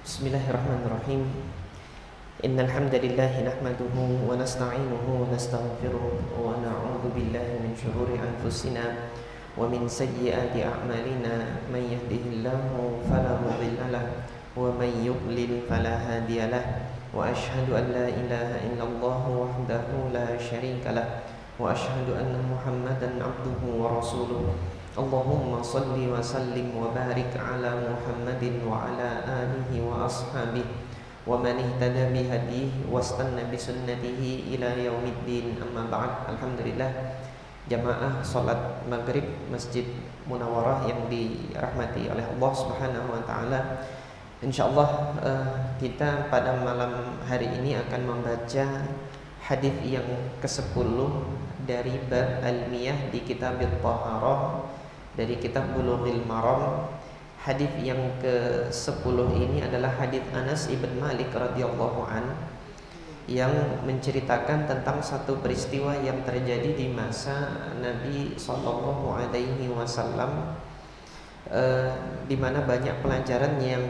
Bismillahirrahmanirrahim. Innal hamdalillah nahmaduhu wa nasta'inuhu wa nastaghfiruh wa na'udzu billahi min shururi anfusina wa min sayyiati a'malina. May yahdihillahu fala mudilla lahu wa may yudlil fala hadiya lahu. Wa asyhadu an la ilaha illallah wahdahu la syarika lahu wa asyhadu anna Muhammadan 'abduhu wa rasuluh. Allahumma salli wa sallim wa barik ala Muhammadin wa ala alihi wa ashabihi wa man ihtada bihadihi wastanna bisunnatihi ila yaumiddin, amma ba'd. Alhamdulillah, jamaah salat maghrib Masjid Munawarah yang dirahmati oleh Allah Subhanahu wa taala. Insyaallah kita pada malam hari ini akan membaca hadis yang ke-10 dari bab Al-Miyah di kitab At-Taharah dari kitab Bulughul Maram. Hadis yang ke-10 ini adalah hadis Anas ibn Malik radhiyallahu an yang menceritakan tentang satu peristiwa yang terjadi di masa Nabi sallallahu alaihi wasallam, di mana banyak pelajaran yang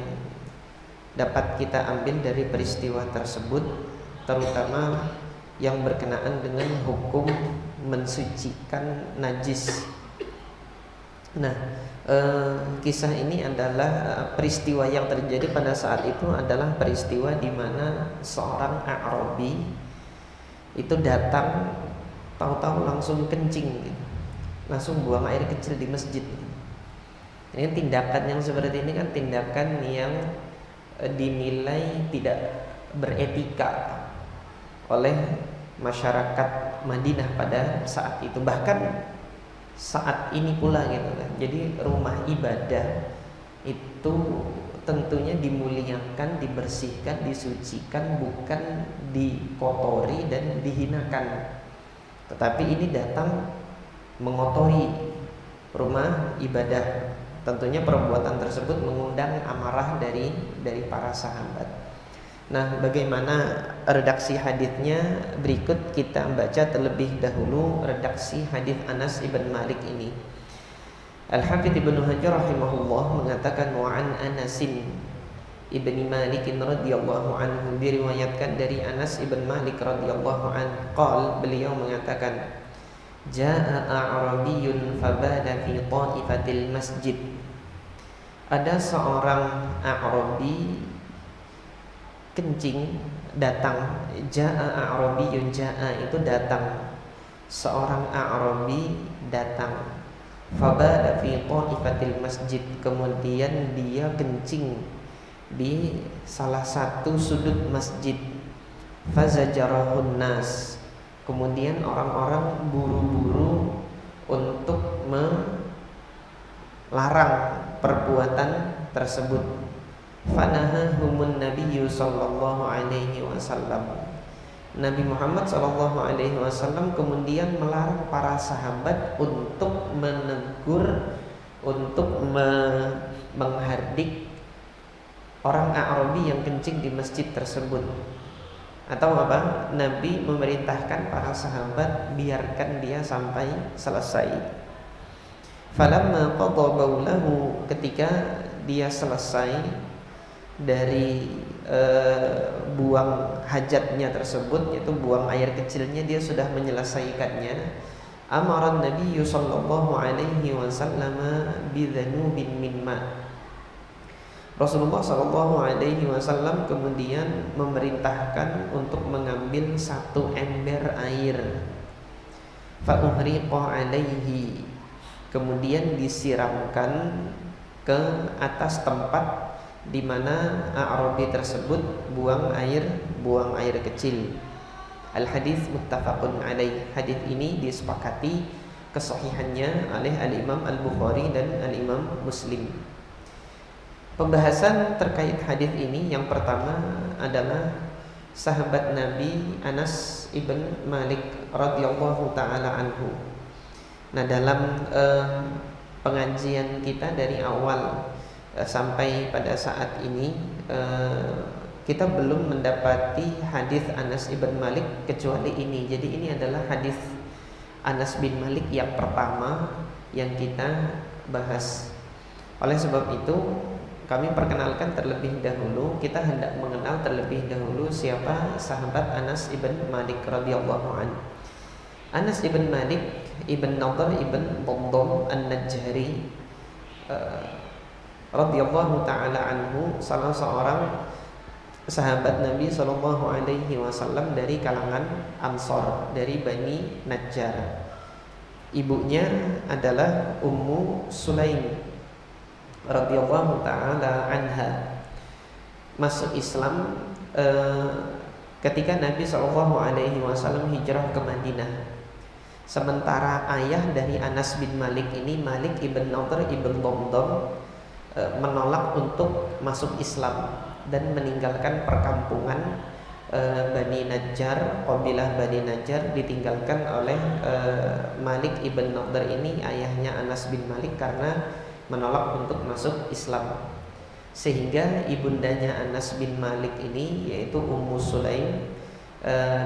dapat kita ambil dari peristiwa tersebut, terutama yang berkenaan dengan hukum mensucikan najis. Nah, kisah ini adalah peristiwa yang terjadi pada saat itu adalah peristiwa di mana seorang A'rabi itu datang, tahu-tahu langsung kencing, langsung buang air kecil di masjid. Ini tindakan yang seperti ini kan tindakan yang dinilai tidak beretika oleh masyarakat Madinah pada saat itu, bahkan saat ini pula gitu kan. Jadi rumah ibadah itu tentunya dimuliakan, dibersihkan, disucikan, bukan dikotori dan dihinakan. Tetapi ini datang mengotori rumah ibadah. Tentunya perbuatan tersebut mengundang amarah dari para sahabat. Nah, bagaimana redaksi hadisnya? Berikut kita baca terlebih dahulu redaksi hadis Anas ibn Malik ini. Al-Hafidz Ibnu Hajar rahimahullah mengatakan wa an Anasin ibni Malik radhiyallahu anhu, diriwayatkan dari Anas ibn Malik radhiyallahu anhu, qala, beliau mengatakan, jaa a'rabiyyun fabada fi ta'ifatil masjid. Ada seorang A'rabi kencing, datang. Jaa a'rabiyyun, jaa itu datang, seorang A'rabi datang. Fabada fi ta'ifatil masjid, kemudian dia kencing di salah satu sudut masjid. Fazajarahun nas, kemudian orang-orang buru-buru untuk melarang perbuatan tersebut. Fanahahumun nabiyyu sallallahu alaihi wasallam, Nabi Muhammad sallallahu alaihi wasallam kemudian melarang para sahabat untuk menegur, untuk menghardik orang A'rabi yang kencing di masjid tersebut. Atau apa? Nabi memerintahkan para sahabat biarkan dia sampai selesai. Falamma qada baulahu, ketika dia selesai dari buang hajatnya tersebut, yaitu buang air kecilnya, dia sudah menyelesaikannya. Amara Nabi sallallahu alaihi wasallam bidhanubin min ma, Rasulullah sallallahu alaihi wasallam kemudian memerintahkan untuk mengambil satu ember air. Fa uhriqa alaihi, kemudian disiramkan ke atas tempat di mana A'rabi tersebut buang air kecil. Al-hadis muttafaqun alaih, hadis ini disepakati kesahihannya oleh Al-Imam Al-Bukhari dan Al-Imam Muslim. Pembahasan terkait hadis ini, yang pertama adalah sahabat Nabi Anas ibn Malik radhiyallahu taala anhu. Nah, dalam pengajian kita dari awal sampai pada saat ini kita belum mendapati hadis Anas ibn Malik kecuali ini. Jadi ini adalah hadis Anas bin Malik yang pertama yang kita bahas. Oleh sebab itu kami perkenalkan terlebih dahulu, kita hendak mengenal terlebih dahulu siapa sahabat Anas ibn Malik radhiyallahu anhu. Anas ibn Malik ibn Nadhr ibn Damdam an-Najjari radhiyallahu taala anhu, salah seorang sahabat Nabi sallallahu alaihi wasallam dari kalangan Ansor, dari Bani Najjar. Ibunya adalah Ummu Sulaim radhiyallahu taala anha. Masuk Islam ketika Nabi sallallahu alaihi wasallam hijrah ke Madinah. Sementara ayah dari Anas bin Malik ini, Malik ibn Nadhr ibn Damdam, menolak untuk masuk Islam dan meninggalkan perkampungan Bani Najjar, kabilah Bani Najjar ditinggalkan oleh Malik ibn Nadhr ini, ayahnya Anas bin Malik, karena menolak untuk masuk Islam. Sehingga ibundanya Anas bin Malik ini, yaitu Ummu Sulaim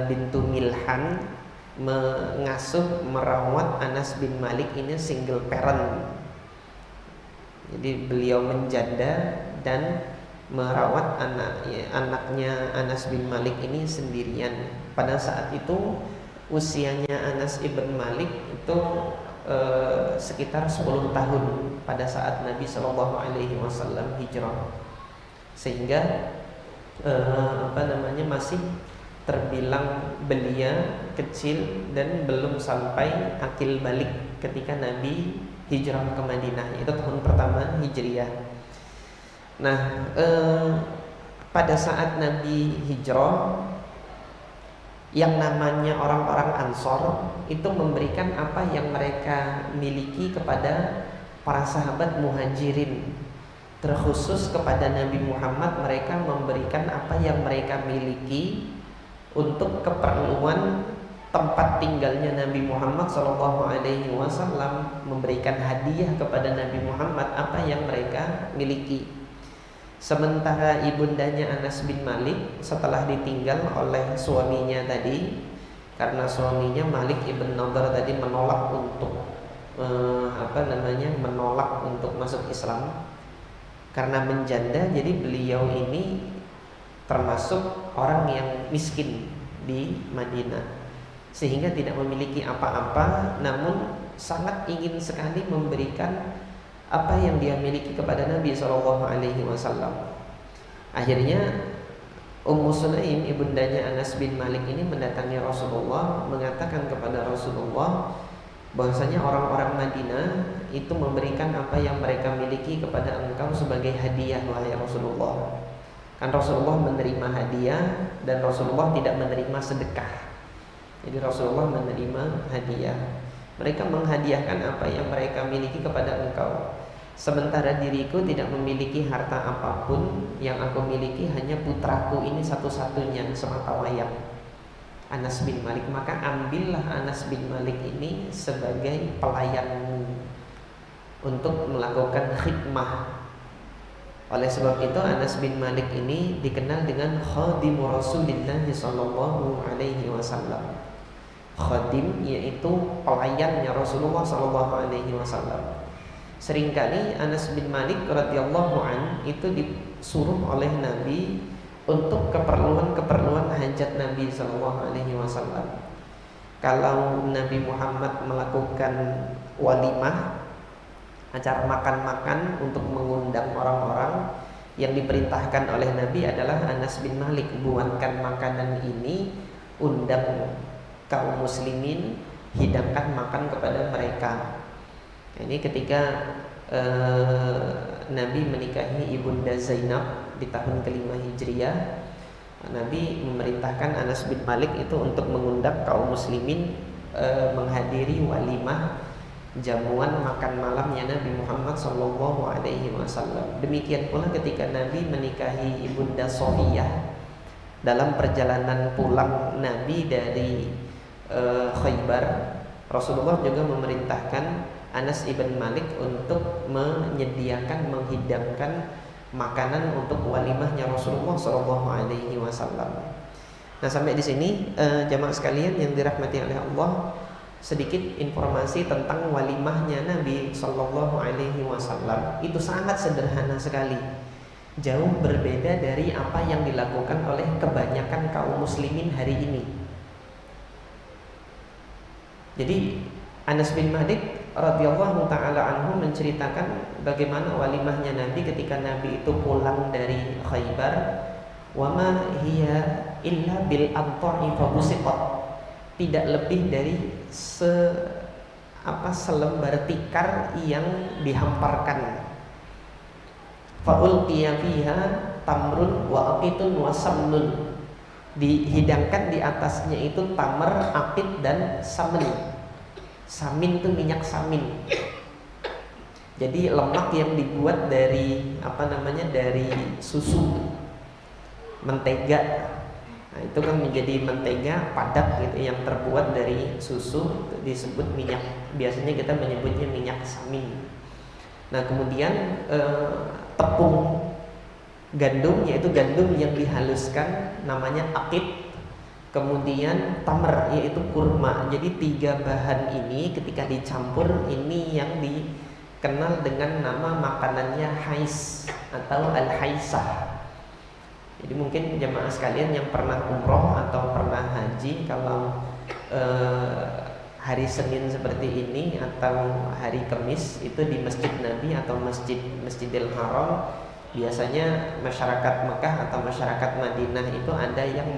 bintu Milhan, mengasuh, merawat Anas bin Malik ini single parent. Jadi beliau menjanda dan merawat anaknya Anas bin Malik ini sendirian. Pada saat itu usianya Anas ibn Malik itu sekitar 10 tahun pada saat Nabi Shallallahu Alaihi Wasallam hijrah, sehingga masih terbilang belia, kecil, dan belum sampai akil balik ketika Nabi hijrah ke Madinah. Itu tahun pertama Hijriah. Nah, pada saat Nabi hijrah, yang namanya orang-orang Ansor itu memberikan apa yang mereka miliki kepada para sahabat Muhajirin. Terkhusus kepada Nabi Muhammad, mereka memberikan apa yang mereka miliki untuk keperluan tempat tinggalnya Nabi Muhammad SAW, memberikan hadiah kepada Nabi Muhammad apa yang mereka miliki. Sementara ibundanya Anas bin Malik setelah ditinggal oleh suaminya tadi, karena suaminya Malik ibn Nadhr tadi menolak untuk menolak untuk masuk Islam karena menjanda, jadi beliau ini termasuk orang yang miskin di Madinah, sehingga tidak memiliki apa-apa, namun sangat ingin sekali memberikan apa yang dia miliki kepada Nabi SAW. Akhirnya Ummu Sulaim, ibundanya Anas bin Malik ini, mendatangi Rasulullah, mengatakan kepada Rasulullah bahwasanya orang-orang Madinah itu memberikan apa yang mereka miliki kepada engkau sebagai hadiah, wahai Rasulullah. Kan Rasulullah menerima hadiah dan Rasulullah tidak menerima sedekah. Jadi Rasulullah menerima hadiah. Mereka menghadiahkan apa yang mereka miliki kepada engkau. Sementara diriku tidak memiliki harta apapun, yang aku miliki hanya putraku ini satu-satunya semata wayang, Anas bin Malik. Maka ambillah Anas bin Malik ini sebagai pelayanmu untuk melakukan khidmah. Oleh sebab itu Anas bin Malik ini dikenal dengan khadimu Rasulillah sallallahu alaihi wasallam. Khadim yaitu pelayannya Rasulullah sallallahu alaihi wasallam. Seringkali Anas bin Malik radhiyallahu an itu disuruh oleh Nabi untuk keperluan-keperluan hajat Nabi sallallahu alaihi wasallam. Kalau Nabi Muhammad melakukan walimah, acara makan-makan untuk mengundang orang-orang, yang diperintahkan oleh Nabi adalah Anas bin Malik, buatkan makanan ini, undang kaum muslimin, hidangkan makan kepada mereka. Ini ketika Nabi menikahi ibunda Zainab di tahun kelima Hijriah, Nabi memerintahkan Anas bin Malik itu untuk mengundang kaum muslimin menghadiri walimah, jamuan makan malamnya Nabi Muhammad SAW. Demikian pula ketika Nabi menikahi ibunda Sofiyah, dalam perjalanan pulang Nabi dari Khaybar, Rasulullah juga memerintahkan Anas ibn Malik untuk menyediakan, menghidangkan makanan untuk walimahnya Rasulullah SAW. Nah, sampai di sini jamaah sekalian yang dirahmati oleh Allah, sedikit informasi tentang walimahnya Nabi Sallallahu Alaihi Wasallam. Itu sangat sederhana sekali. jauh berbeda dari apa yang dilakukan oleh kebanyakan kaum muslimin hari ini. Jadi Anas bin Malik radhiyallahu taala anhu menceritakan bagaimana walimahnya Nabi ketika Nabi itu pulang dari Khaybar. Wa ma hiya illa bil anta'i fa busiqat. Tidak lebih dari selembar tikar yang dihamparkan. Fa ulqiya fiha tamrun wa aqitun wa samnun. Dihidangkan di atasnya itu tamar, aqit dan samin. Samin itu minyak samin. Jadi lemak yang dibuat dari dari susu, mentega. Nah, itu kan menjadi mentega padat gitu yang terbuat dari susu, itu disebut minyak. Biasanya kita menyebutnya minyak samin. Nah, kemudian tepung gandum, yaitu gandum yang dihaluskan, namanya aqit. Kemudian tamar, yaitu kurma. Jadi 3 bahan ini ketika dicampur, ini yang dikenal dengan nama makanannya hais atau al-haisah. Jadi mungkin jemaah sekalian yang pernah umroh atau pernah haji, kalau hari Senin seperti ini atau hari Kamis itu di Masjid Nabi atau Masjidil Haram, biasanya masyarakat Mekah atau masyarakat Madinah itu ada yang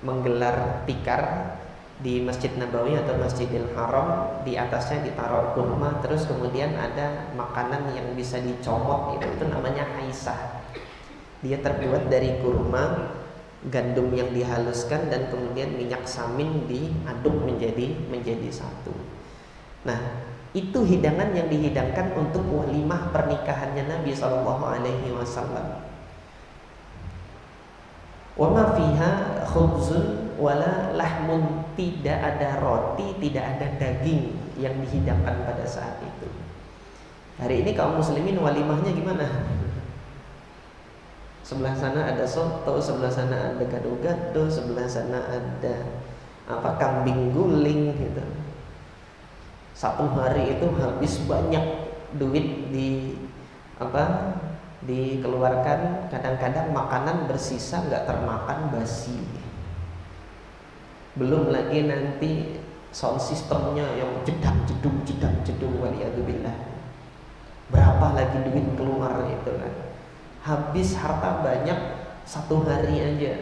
menggelar tikar di Masjid Nabawi atau Masjidil Haram. Di atasnya ditaruh kurma, terus kemudian ada makanan yang bisa dicomot, itu namanya haisah. Dia terbuat dari kurma, gandum yang dihaluskan, dan kemudian minyak samin diaduk menjadi satu. Nah, itu hidangan yang dihidangkan untuk walimah pernikahannya Nabi Shallallahu Alaihi Wasallam. Wa ma fiha khubzun wala lahmun. Tidak ada roti, tidak ada daging yang dihidangkan pada saat itu. Hari ini kaum muslimin walimahnya gimana? Sebelah sana ada soto, sebelah sana ada gado-gado, sebelah sana ada kambing guling gitu. Satu hari itu habis banyak duit dikeluarkan. Kadang-kadang makanan bersisa nggak termakan, basi. Belum lagi nanti sound systemnya yang jedang-jedung waliyadzubillah. Berapa lagi duit keluar itu kan? Habis harta banyak satu hari aja.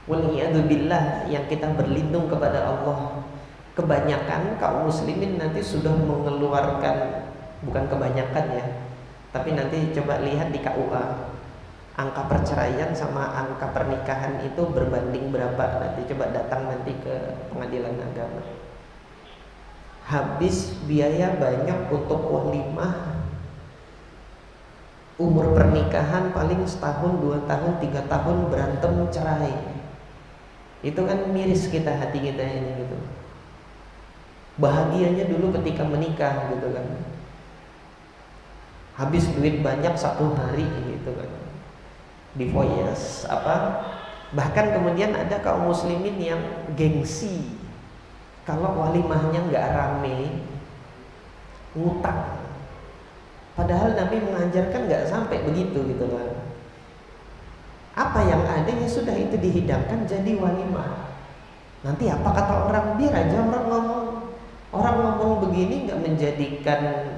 Waliyadzubillah, yang kita berlindung kepada Allah. Kebanyakan kaum muslimin nanti sudah mengeluarkan, bukan kebanyakan ya, tapi nanti coba lihat di KUA, angka perceraian sama angka pernikahan itu berbanding berapa. Nanti coba datang nanti ke pengadilan agama. Habis biaya banyak untuk walimah. Umur pernikahan paling setahun, 2 tahun, 3 tahun berantem cerai. Itu kan miris kita, hati kita ini gitu. Bahagianya dulu ketika menikah gitu kan. Habis duit banyak satu hari gitu kan. Divoyes bahkan kemudian ada kaum muslimin yang gengsi kalau walimahnya nggak rame, ngutang. Padahal Nabi mengajarkan nggak sampai begitu gitu kan. Apa yang ada ya sudah, itu dihidangkan jadi walimah. Nanti apa kata orang, biar aja orang ngomong begini nggak menjadikan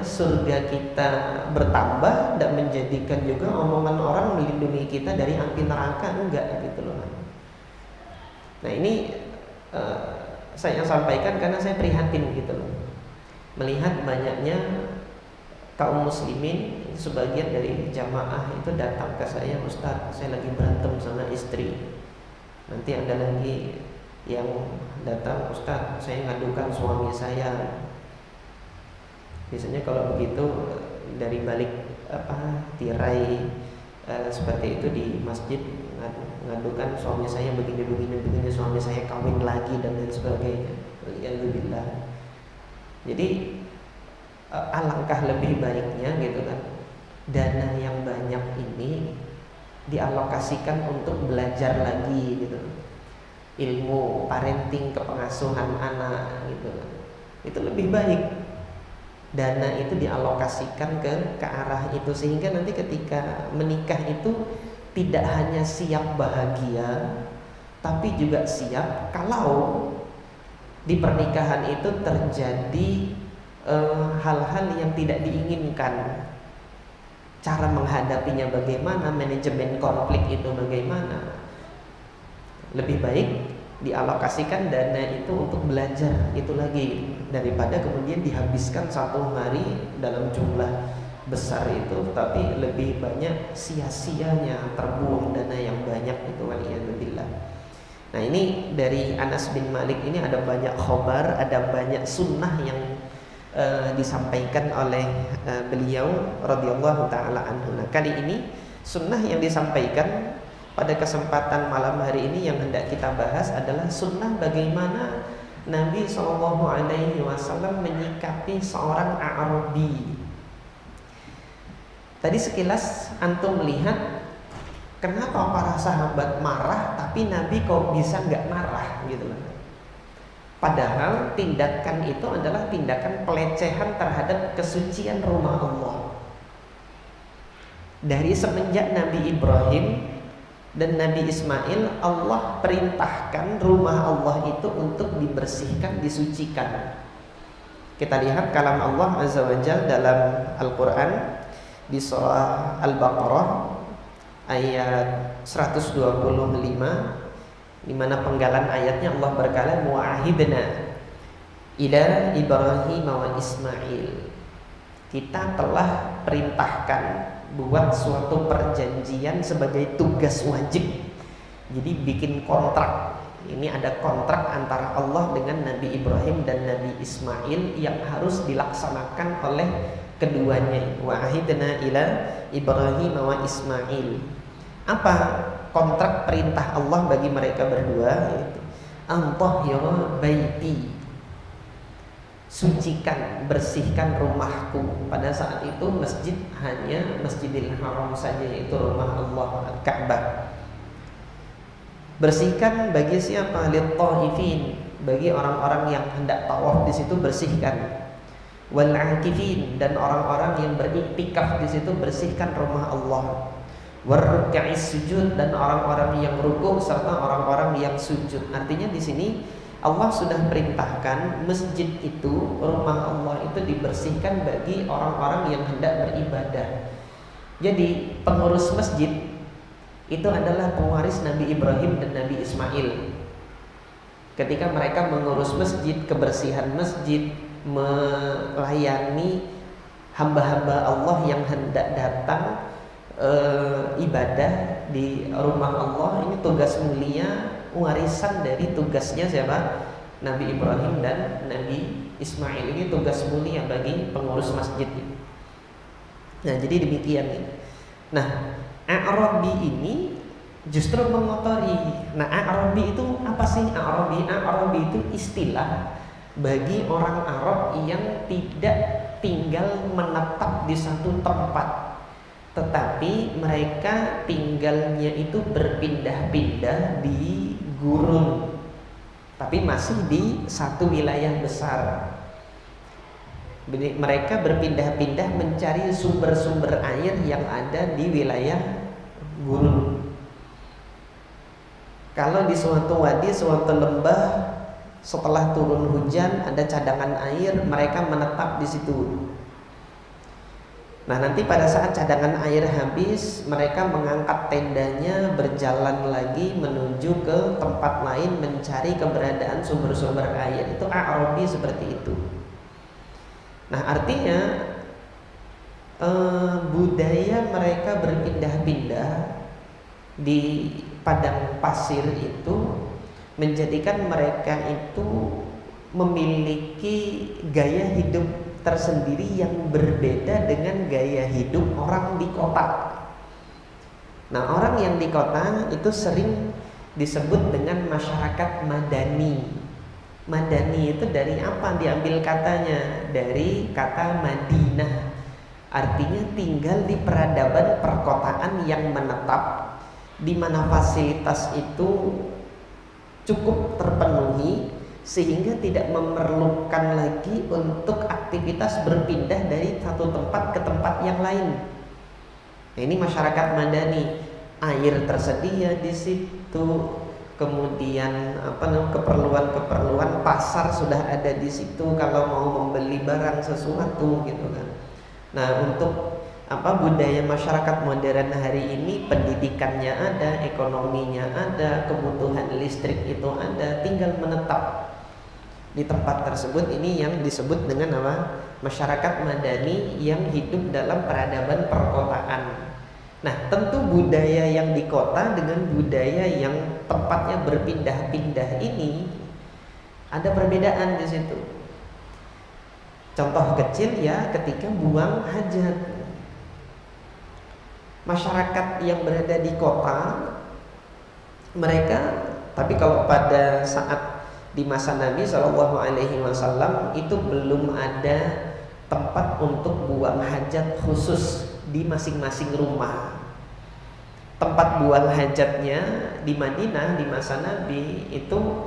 surga kita bertambah, dan menjadikan juga omongan orang melindungi kita dari api neraka, enggak gitu loh. Nah ini saya sampaikan karena saya prihatin gitu loh, melihat banyaknya kaum muslimin. Sebagian dari jamaah itu datang ke saya, Ustaz, saya lagi berantem sama istri. Nanti ada lagi yang datang, Ustaz, saya ngadukan suami saya. Biasanya kalau begitu dari balik tirai seperti itu di masjid, ngadukan suami saya begini, suami saya kawin lagi dan lain sebagainya. Alhamdulillah. Jadi alangkah lebih baiknya gitu kan, dana yang banyak ini dialokasikan untuk belajar lagi gitu, ilmu parenting, kepengasuhan anak gitu. Itu lebih baik. dana itu dialokasikan ke arah itu, sehingga nanti ketika menikah itu tidak hanya siap bahagia, tapi juga siap kalau di pernikahan itu terjadi hal-hal yang tidak diinginkan. Cara menghadapinya bagaimana, manajemen konflik itu bagaimana. Lebih baik dialokasikan dana itu untuk belajar itu lagi, daripada kemudian dihabiskan satu hari dalam jumlah besar itu, tapi lebih banyak sia-sianya, terbuang dana yang banyak itu, waliyadzubillah. Nah, ini dari Anas bin Malik ini ada banyak khobar, ada banyak sunnah yang disampaikan oleh beliau radhiyallahu taala anhu. Nah, kali ini sunnah yang disampaikan pada kesempatan malam hari ini yang hendak kita bahas adalah sunnah bagaimana Nabi SAW menyikapi seorang A'rabi. Tadi sekilas antum melihat kenapa para sahabat marah, tapi Nabi kok bisa nggak marah gitu loh. Padahal tindakan itu adalah tindakan pelecehan terhadap kesucian rumah Allah. Dari semenjak Nabi Ibrahim dan Nabi Ismail, Allah perintahkan rumah Allah itu untuk dibersihkan, disucikan. Kita lihat kalam Allah Azza wa Jalla dalam Al-Quran di surah Al-Baqarah ayat 125, di mana penggalan ayatnya Allah berkata, wa'ahidna ila Ibrahim wa Ismail. Kita telah perintahkan buat suatu perjanjian sebagai tugas wajib. Jadi bikin kontrak. Ini ada kontrak antara Allah dengan Nabi Ibrahim dan Nabi Ismail yang harus dilaksanakan oleh keduanya. Wa'ahidna ila Ibrahim wa Ismail. Apa kontrak perintah Allah bagi mereka berdua? Yaitu antahhira baiti, sucikan, bersihkan rumahku. Pada saat itu masjid hanya Masjidil Haram saja, yaitu rumah Allah Al-Ka'bah. Bersihkan bagi siapa? Lit-taifin, bagi orang-orang yang hendak tawaf di situ bersihkan. Wal-akifin, dan orang-orang yang beriktikaf di situ bersihkan rumah Allah. Warruka'is sujud, dan orang-orang yang rukuk serta orang-orang yang sujud. Artinya di sini Allah sudah perintahkan masjid itu, rumah Allah itu dibersihkan bagi orang-orang yang hendak beribadah. Jadi pengurus masjid itu adalah pewaris Nabi Ibrahim dan Nabi Ismail. Ketika mereka mengurus masjid, kebersihan masjid, melayani hamba-hamba Allah yang hendak datang ibadah di rumah Allah, ini tugas mulia, warisan dari tugasnya siapa? Nabi Ibrahim dan Nabi Ismail. Ini tugas mulia bagi pengurus masjid. Nah, jadi demikian. Nah, A'rabi ini justru mengotori. Nah, A'rabi itu apa sih? A'rabi itu istilah bagi orang Arab yang tidak tinggal menetap di satu tempat, tetapi mereka tinggalnya itu berpindah-pindah di gurun, tapi masih di satu wilayah besar. Mereka berpindah-pindah mencari sumber-sumber air yang ada di wilayah gurun. Kalau di suatu wadi, suatu lembah, setelah turun hujan ada cadangan air, mereka menetap di situ. Nah, nanti pada saat cadangan air habis, mereka mengangkat tendanya, berjalan lagi menuju ke tempat lain mencari keberadaan sumber-sumber air. Itu A'rabi seperti itu. Nah, artinya budaya mereka berpindah-pindah di padang pasir itu menjadikan mereka itu memiliki gaya hidup tersendiri yang berbeda dengan gaya hidup orang di kota. Nah, orang yang di kota itu sering disebut dengan masyarakat madani. Madani itu dari apa diambil katanya? Dari kata Madinah. Artinya tinggal di peradaban perkotaan yang menetap, di mana fasilitas itu cukup terpenuhi, sehingga tidak memerlukan lagi untuk aktivitas berpindah dari satu tempat ke tempat yang lain. Nah, ini masyarakat Madani, air tersedia di situ, kemudian keperluan pasar sudah ada di situ kalau mau membeli barang sesuatu gitu kan. Nah, untuk budaya masyarakat modern hari ini, pendidikannya ada, ekonominya ada, kebutuhan listrik itu ada, tinggal menetap di tempat tersebut. Ini yang disebut dengan masyarakat madani yang hidup dalam peradaban perkotaan. Nah, tentu budaya yang di kota dengan budaya yang tempatnya berpindah-pindah ini ada perbedaan di situ. Contoh kecil ya, ketika buang hajat. Masyarakat yang berada di kota, mereka, tapi kalau pada saat di masa Nabi SAW itu belum ada tempat untuk buang hajat khusus di masing-masing rumah. Tempat buang hajatnya di Madinah di masa Nabi itu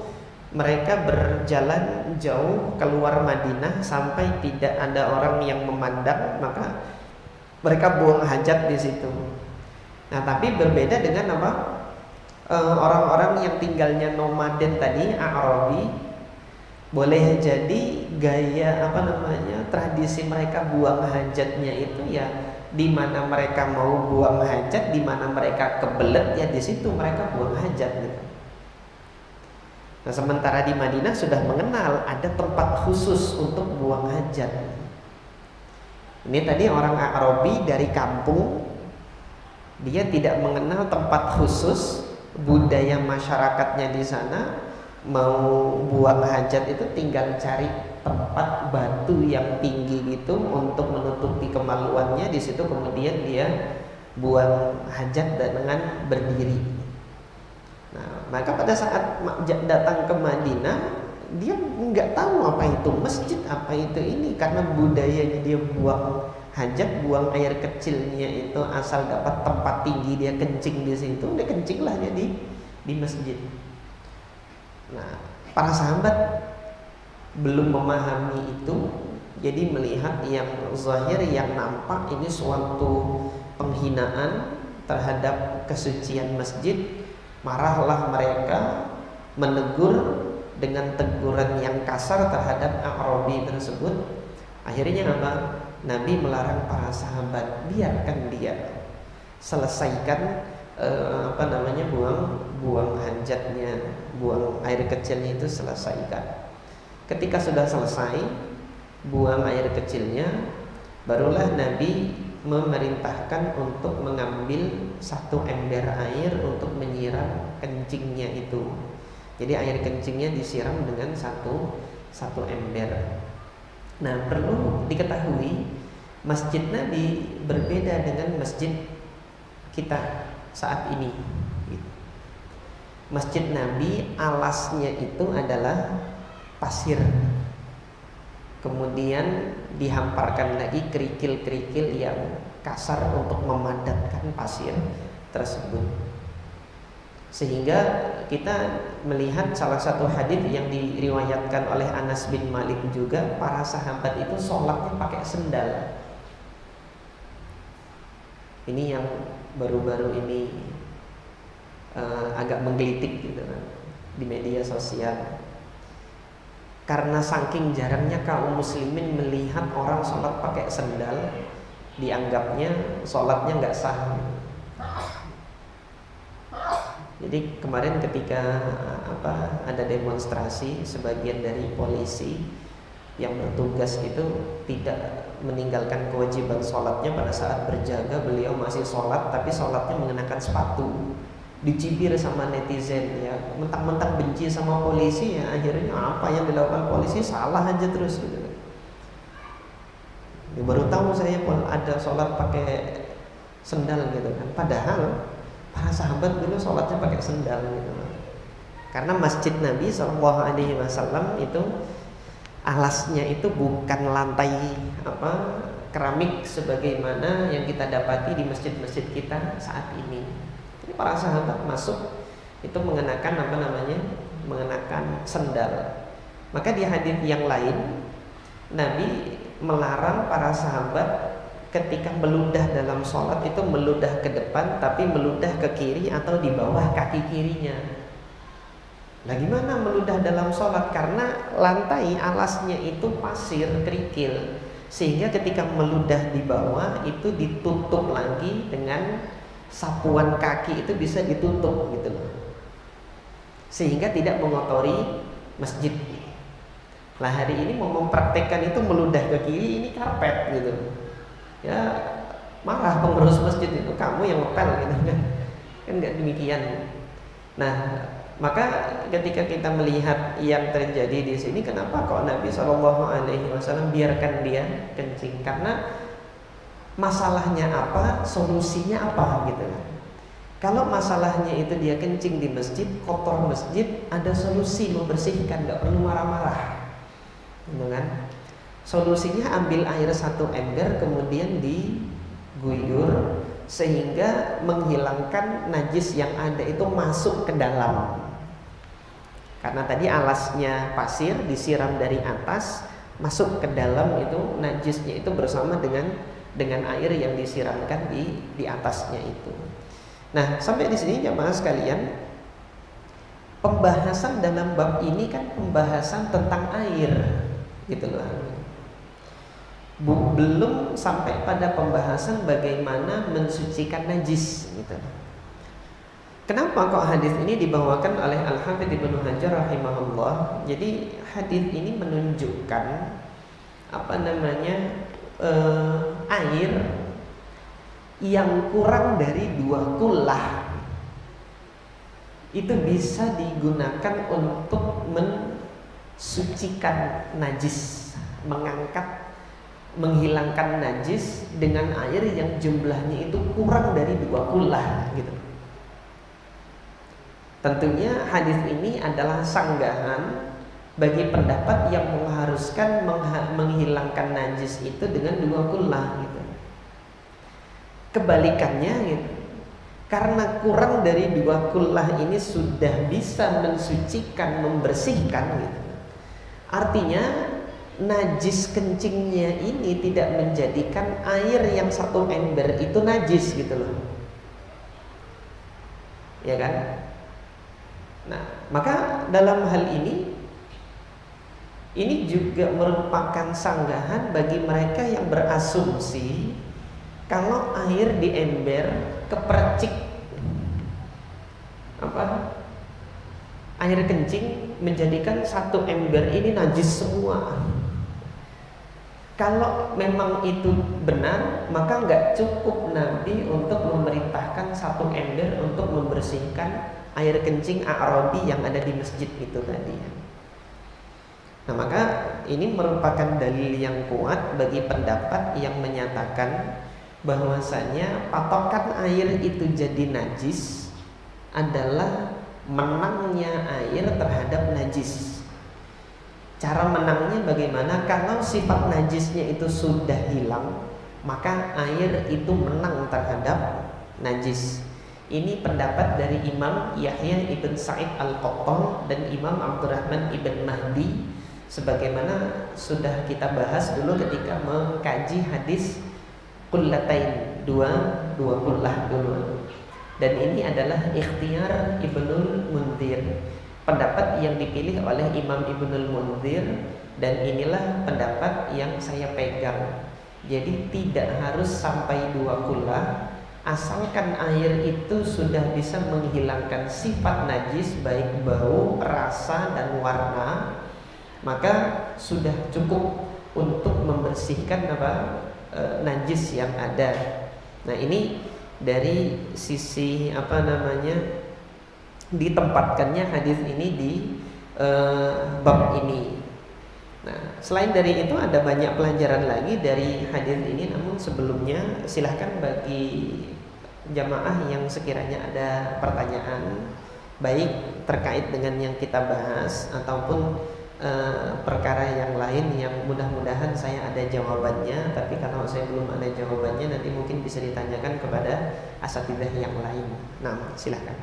mereka berjalan jauh keluar Madinah sampai tidak ada orang yang memandang, maka mereka buang hajat di situ. Nah, tapi berbeda dengan orang-orang yang tinggalnya nomaden tadi, Arabi, boleh jadi gaya tradisi mereka buang hajatnya itu ya di mana mereka mau buang hajat, di mana mereka kebelet ya di situ mereka buang hajat gitu. Nah, sementara di Madinah sudah mengenal ada tempat khusus untuk buang hajat. Ini tadi orang Arabi dari kampung, dia tidak mengenal tempat khusus, budaya masyarakatnya di sana mau buang hajat itu tinggal cari tempat batu yang tinggi gitu untuk menutupi kemaluannya, di situ kemudian dia buang hajat dengan berdiri. Nah, maka pada saat datang ke Madinah, dia nggak tahu apa itu masjid, apa itu ini, karena budayanya dia buang hajat, buang air kecilnya itu asal dapat tempat tinggi dia kencing di situ, dia kencinglah dia di masjid. Nah, para sahabat belum memahami itu, jadi melihat yang zahir, yang nampak ini suatu penghinaan terhadap kesucian masjid. Marahlah mereka, menegur dengan teguran yang kasar terhadap Arabi tersebut. Akhirnya apa? Nabi melarang para sahabat, biarkan dia selesaikan buang hajatnya, buang air kecilnya itu selesaikan. Ketika sudah selesai buang air kecilnya, barulah Nabi memerintahkan untuk mengambil satu ember air untuk menyiram kencingnya itu. Jadi air kencingnya disiram dengan satu ember. Nah, perlu diketahui masjid Nabi berbeda dengan masjid kita saat ini. Masjid Nabi alasnya itu adalah pasir, kemudian dihamparkan lagi kerikil-kerikil yang kasar untuk memadatkan pasir tersebut. Sehingga kita melihat salah satu hadis yang diriwayatkan oleh Anas bin Malik juga, para sahabat itu sholatnya pakai sendal. Ini yang baru-baru ini agak menggelitik gitu kan di media sosial. Karena saking jarangnya kaum muslimin melihat orang sholat pakai sendal, dianggapnya sholatnya nggak sah. Jadi kemarin ketika ada demonstrasi, sebagian dari polisi yang bertugas itu tidak meninggalkan kewajiban sholatnya pada saat berjaga. Beliau masih sholat, tapi sholatnya mengenakan sepatu. Dicibir sama netizen ya, mentang-mentang benci sama polisi ya, akhirnya apa yang dilakukan polisi salah aja terus gitu. Ya, baru tahu saya ada sholat pakai sendal gitu kan, padahal para sahabat dulu sholatnya pakai sendal gitu. Karena masjid Nabi SAW itu alasnya itu bukan lantai keramik sebagaimana yang kita dapati di masjid-masjid kita saat ini. Jadi para sahabat masuk itu mengenakan mengenakan sendal. Maka di hadis yang lain Nabi melarang para sahabat ketika meludah dalam sholat itu meludah ke depan, tapi meludah ke kiri atau di bawah kaki kirinya. Lah gimana meludah dalam sholat? Karena lantai alasnya itu pasir kerikil, sehingga ketika meludah di bawah itu ditutup lagi dengan sapuan kaki, itu bisa ditutup gitu loh, sehingga tidak mengotori masjid. Lah hari ini mau mempraktekkan itu meludah ke kiri, ini karpet gitu ya, marah pengurus masjid itu, kamu yang ngepel gitu kan nggak demikian. Nah, maka ketika kita melihat yang terjadi di sini, kenapa kok Nabi SAW biarkan dia kencing? Karena masalahnya apa, solusinya apa gitu kan. Kalau masalahnya itu dia kencing di masjid, kotor masjid, ada solusi membersihkan, nggak perlu marah-marah gitu kan. Solusinya ambil air 1 ember kemudian diguyur sehingga menghilangkan najis yang ada itu masuk ke dalam. Karena tadi alasnya pasir disiram dari atas, masuk ke dalam itu najisnya itu bersama dengan air yang disiramkan di atasnya itu. Nah, sampai di sini jemaah sekalian, pembahasan dalam bab ini kan pembahasan tentang air gitu loh. Belum sampai pada pembahasan bagaimana mensucikan najis gitu. Kenapa kok hadis ini dibawakan oleh Al-Hafidz Ibnu Hajar rahimahullah? Jadi hadis ini menunjukkan air yang kurang dari 2 kullah itu bisa digunakan untuk mensucikan najis, menghilangkan najis dengan air yang jumlahnya itu kurang dari 2 kullah gitu. Tentunya hadis ini adalah sanggahan bagi pendapat yang mengharuskan menghilangkan najis itu dengan 2 kullah gitu. Kebalikannya gitu, karena kurang dari 2 kullah ini sudah bisa mensucikan, membersihkan gitu. Artinya najis kencingnya ini tidak menjadikan air yang 1 ember itu najis gitu loh, ya kan? Nah, maka dalam hal ini juga merupakan sanggahan bagi mereka yang berasumsi kalau air di ember kepercik air kencing menjadikan 1 ember ini najis semua. Kalau memang itu benar, maka nggak cukup Nabi untuk memerintahkan 1 ember untuk membersihkan air kencing A'rabi yang ada di masjid itu tadi. Nah, maka ini merupakan dalil yang kuat bagi pendapat yang menyatakan bahwasanya patokan air itu jadi najis adalah menangnya air terhadap najis. Cara menangnya bagaimana? Kalau sifat najisnya itu sudah hilang, maka air itu menang terhadap najis. Ini pendapat dari Imam Yahya ibn Sa'id al-Qattan dan Imam Abdurrahman ibn Mahdi, sebagaimana sudah kita bahas dulu ketika mengkaji hadis kullatain, dua kullah dulu. Dan ini adalah ikhtiar Ibnul Munzir, pendapat yang dipilih oleh Imam Ibnul Munzir, dan inilah pendapat yang saya pegang. Jadi tidak harus sampai 2 kullah, asalkan air itu sudah bisa menghilangkan sifat najis baik bau, rasa, dan warna, maka sudah cukup untuk membersihkan najis yang ada. Nah, ini dari sisi ditempatkannya hadis ini di bab ini. Nah, selain dari itu ada banyak pelajaran lagi dari hadis ini, namun sebelumnya silahkan bagi jamaah yang sekiranya ada pertanyaan baik terkait dengan yang kita bahas ataupun perkara yang lain yang mudah-mudahan saya ada jawabannya, tapi kalau saya belum ada jawabannya nanti mungkin bisa ditanyakan kepada asatidzah yang lain. Nah, silahkan.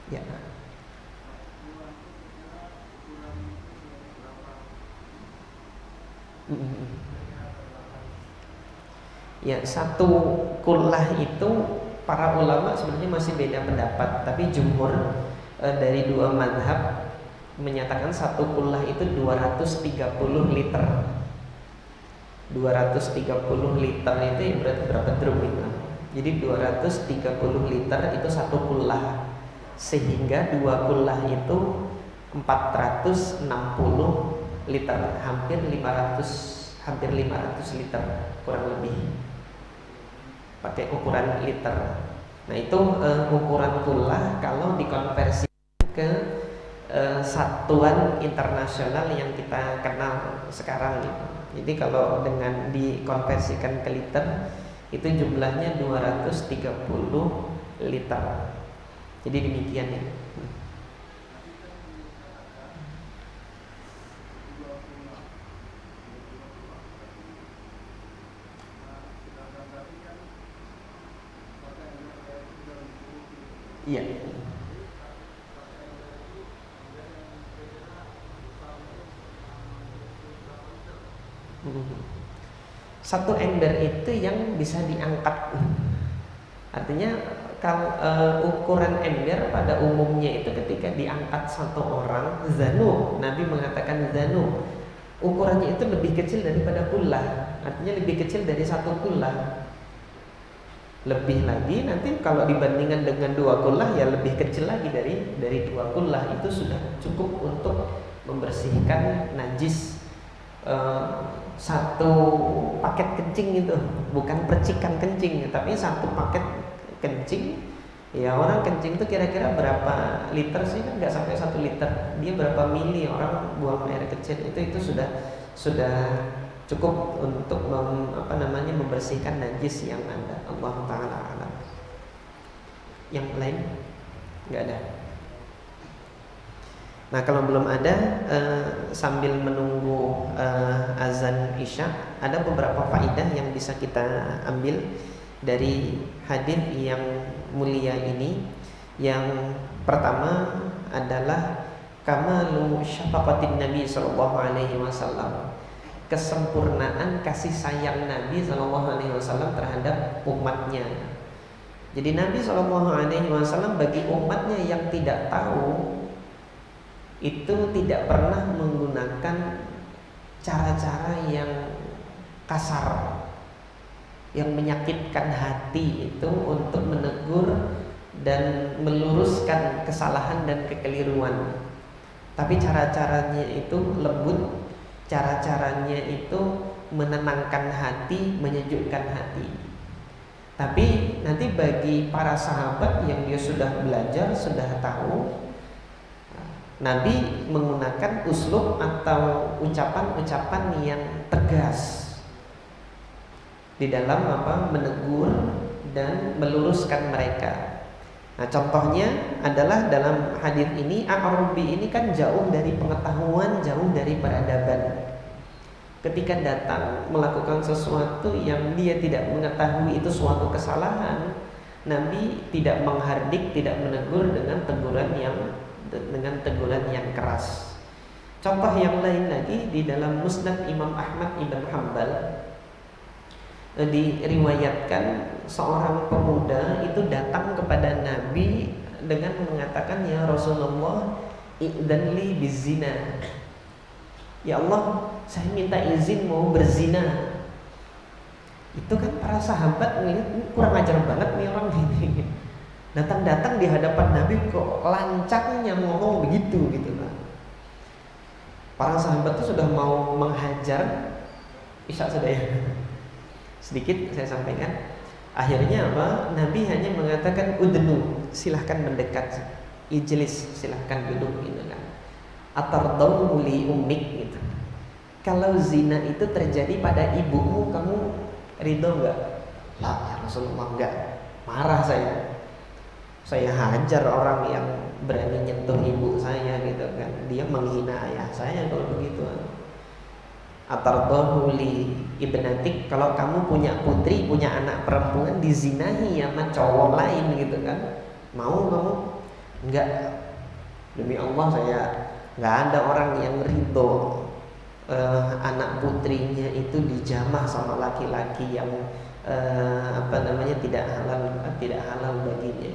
Ya. Ya, satu kullah itu para ulama sebenarnya masih beda pendapat, tapi jumhur dari dua madhab menyatakan satu kullah itu 230 liter. 230 liter itu ya berarti berapa drum itu? Jadi 230 liter itu satu kullah. Sehingga dua kullah itu 460 liter, hampir 500 liter kurang lebih. Pakai ukuran liter. Nah, itu ukuran kullah kalau dikonversi ke satuan internasional yang kita kenal sekarang gitu. Jadi kalau dengan dikonversikan ke liter itu jumlahnya 230 liter. Jadi demikian ya. Iya. Satu ember itu yang bisa diangkat. Artinya kalau ukuran ember pada umumnya itu ketika diangkat satu orang, zanu, Nabi mengatakan zanu, ukurannya itu lebih kecil daripada kullah. Artinya lebih kecil dari satu kullah. Lebih lagi nanti kalau dibandingkan dengan dua kullah ya lebih kecil lagi dari dua kullah. Itu sudah cukup untuk membersihkan najis satu paket kencing itu, bukan percikan kencing, tapi satu paket kencing. Ya, orang kencing itu kira-kira berapa liter sih? Kan nggak sampai 1 liter. Dia berapa mili orang buang air kecil itu sudah cukup untuk membersihkan najis yang ada. Allah Ta'ala alam. Yang lain nggak ada. Nah, kalau belum ada, sambil menunggu azan isya, ada beberapa faedah yang bisa kita ambil dari hadis yang mulia ini. Yang pertama adalah kamalu syafaqatin Nabi sallallahu alaihi wasallam. Kesempurnaan kasih sayang Nabi sallallahu alaihi wasallam terhadap umatnya. Jadi Nabi sallallahu alaihi wasallam bagi umatnya yang tidak tahu itu tidak pernah menggunakan cara-cara yang kasar, yang menyakitkan hati itu untuk menegur dan meluruskan kesalahan dan kekeliruan. Tapi cara-caranya itu lembut, cara-caranya itu menenangkan hati, menyejukkan hati. Tapi nanti bagi para sahabat yang dia sudah belajar, sudah tahu, Nabi menggunakan uslub atau ucapan-ucapan yang tegas di dalam menegur dan meluruskan mereka. Nah, contohnya adalah dalam hadis ini, A'rabi ini kan jauh dari pengetahuan, jauh dari peradaban. Ketika datang melakukan sesuatu yang dia tidak mengetahui itu suatu kesalahan, Nabi tidak menghardik, tidak menegur dengan teguran yang keras. Contoh yang lain lagi di dalam Musnad Imam Ahmad ibn Hanbal diriwayatkan seorang pemuda itu datang kepada Nabi dengan mengatakan, ya Rasulullah, idzanli bizina. Ya Allah, saya minta izin mau berzina. Itu kan para sahabat ngelihat kurang ajar banget nih orang ini. Datang-datang di hadapan Nabi kok lancangnya ngomong begitu gitu lah. Para sahabat itu sudah mau menghajar. Isya sudah ya. Sedikit saya sampaikan. Akhirnya apa? Nabi hanya mengatakan udnu, silahkan mendekat. Ijlis, silahkan duduk gitu kan. Atardau li ummik gitu. Kalau zina itu terjadi pada ibumu, kamu ridho enggak? Lah ya Rasulullah enggak. Marah saya hajar orang yang berani nyentuh ibu saya gitu kan. Dia menghina ayah saya kalau begitu. Atardahu li ibnatik, kalau kamu punya putri, punya anak perempuan dizinahi sama cowok lain gitu kan, mau kamu? Enggak. Demi Allah saya enggak ada orang yang ridho anak putrinya itu dijamah sama laki-laki yang tidak halal baginya.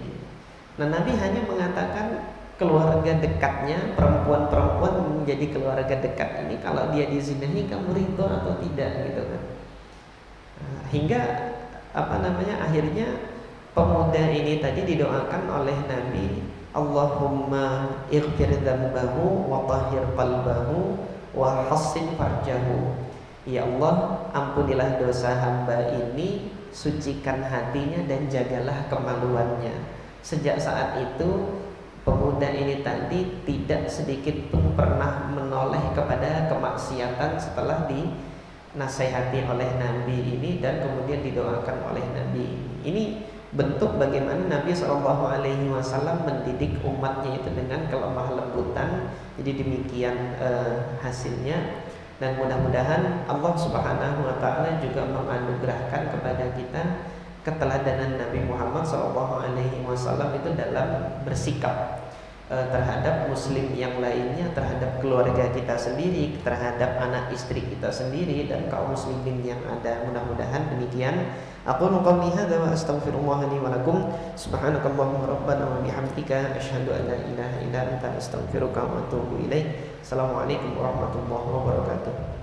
Nah, Nabi hanya mengatakan keluarga dekatnya, perempuan-perempuan menjadi keluarga dekat ini kalau dia dizinahi kamu ridho atau tidak gitu kan. Hingga akhirnya pemuda ini tadi didoakan oleh Nabi, Allahumma ighfir dzambahu wa tahhir qalbahu wa hassin farjahu. Ya Allah, ampunilah dosa hamba ini, sucikan hatinya dan jagalah kemaluannya. Sejak saat itu pemuda ini tadi tidak sedikit pun pernah menoleh kepada kemaksiatan setelah dinasihati oleh Nabi ini dan kemudian didoakan oleh Nabi. Ini bentuk bagaimana Nabi SAW mendidik umatnya itu dengan kelemah lembutan. Jadi demikian hasilnya. Dan mudah-mudahan Allah Subhanahu wa taala juga menganugerahkan kepada kita keteladanan Nabi Muhammad SAW itu dalam bersikap terhadap muslim yang lainnya, terhadap keluarga kita sendiri, terhadap anak istri kita sendiri dan kaum muslimin yang ada. Mudah-mudahan demikian. Aku qouli hadza wa astaghfirullah li wa lakum. Subhanakallahumma rabbana wa bihamdika asyhadu an la ilaha illa anta astaghfiruka wa atubu ilaik. Assalamualaikum warahmatullahi wabarakatuh.